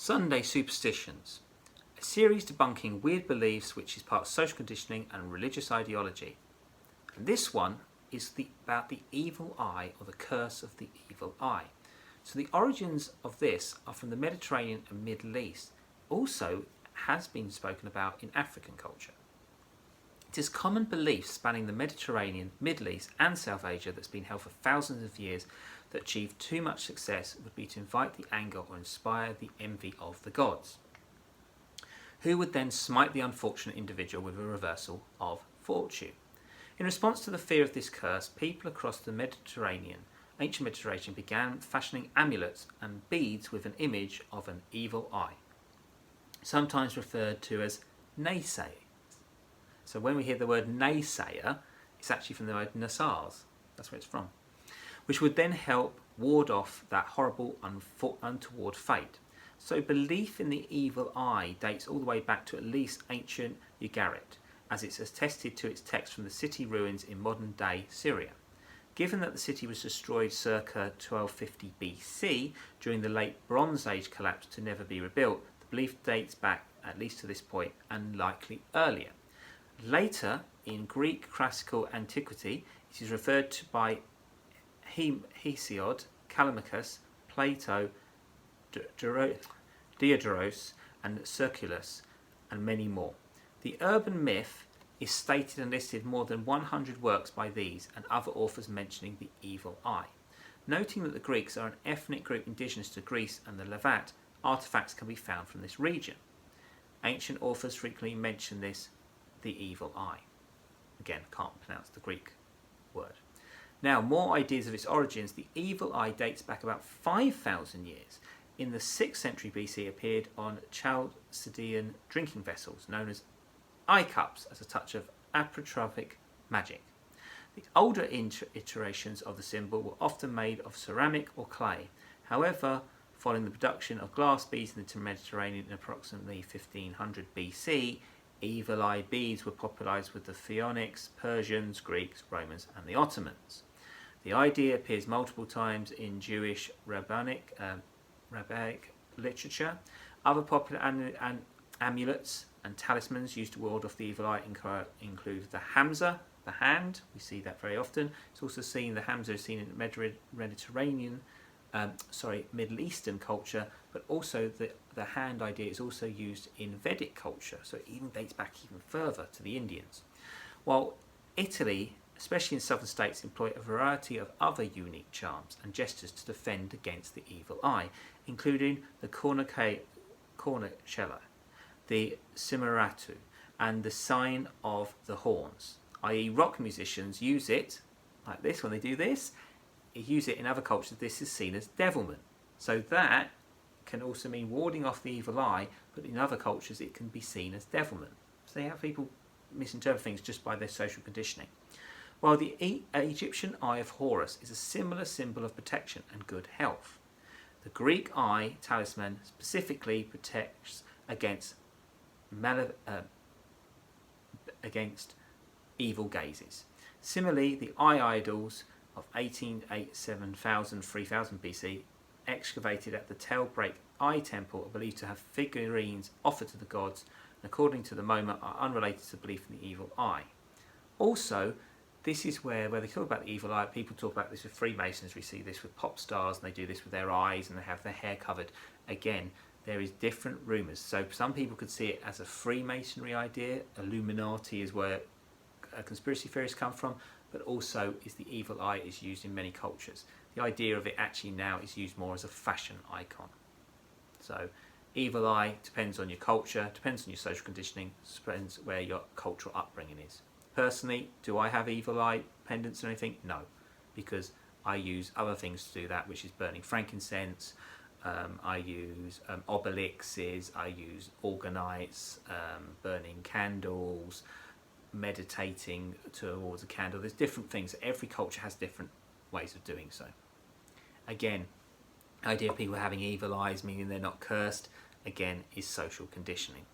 Sunday Superstitions, a series debunking weird beliefs which is part of social conditioning and religious ideology. And this one is about the evil eye, or the curse of the evil eye. So the origins of this are from the Mediterranean and Middle East. Also has been spoken about in African culture. It is common belief spanning the Mediterranean, Middle East and South Asia that's been held for thousands of years that achieve too much success would be to invite the anger or inspire the envy of the gods, who would then smite the unfortunate individual with a reversal of fortune. In response to the fear of this curse, people across the ancient Mediterranean began fashioning amulets and beads with an image of an evil eye, sometimes referred to as naysay. So when we hear the word naysayer, it's actually from the word nazars, that's where it's from, which would then help ward off that horrible untoward fate. So belief in the evil eye dates all the way back to at least ancient Ugarit, as it's attested to its text from the city ruins in modern day Syria. Given that the city was destroyed circa 1250 BC during the late Bronze Age collapse to never be rebuilt, the belief dates back at least to this point and likely earlier. Later, in Greek classical antiquity, it is referred to by Hesiod, Callimachus, Plato, Diodorus and Circulus, and many more. The urban myth is stated and listed more than 100 works by these and other authors mentioning the evil eye. Noting that the Greeks are an ethnic group indigenous to Greece and the Levant, artefacts can be found from this region. Ancient authors frequently mention this, the evil eye. Again, can't pronounce the Greek word. Now, more ideas of its origins. The evil eye dates back about 5,000 years. In the 6th century BC, appeared on Chalcidian drinking vessels known as eye cups as a touch of apotrophic magic. The older iterations of the symbol were often made of ceramic or clay. However, following the production of glass beads in the Mediterranean in approximately 1500 BC, evil eye beads were popularised with the Phoenicians, Persians, Greeks, Romans and the Ottomans. The idea appears multiple times in Jewish rabbinic literature. Other popular amulets and talismans used to ward off the evil eye include the hamsa, the hand. We see that very often. It's also seen, the hamsa is seen in Middle Eastern culture, but also the hand idea is also used in Vedic culture, so it even dates back even further to the Indians. While Italy, especially in southern states, employ a variety of other unique charms and gestures to defend against the evil eye, including the cornicella, the simaratu, and the sign of the horns, i.e. rock musicians use it like this when they do this. Use it in other cultures. This is seen as devilment. So that can also mean warding off the evil eye, but in other cultures it can be seen as devilment. So they have people misinterpret things just by their social conditioning. While the Egyptian eye of Horus is a similar symbol of protection and good health, the Greek eye talisman specifically protects against evil gazes. Similarly, the eye idols of 3000 BC, excavated at the Tailbreak Eye Temple, are believed to have figurines offered to the gods, and according to the MoMA are unrelated to belief in the evil eye. Also, this is where they talk about the evil eye, people talk about this with Freemasons. We see this with pop stars, and they do this with their eyes, and they have their hair covered. Again, there is different rumours. So some people could see it as a Freemasonry idea. Illuminati is where conspiracy theories come from, but also is the evil eye is used in many cultures. The idea of it actually now is used more as a fashion icon. So evil eye depends on your culture, depends on your social conditioning, depends where your cultural upbringing is. Personally, do I have evil eye pendants or anything? No, because I use other things to do that, which is burning frankincense, I use obelixes, I use organites, burning candles, meditating towards a candle. There's different things. Every culture has different ways of doing so. Again, the idea of people having evil eyes, meaning they're not cursed, again, is social conditioning.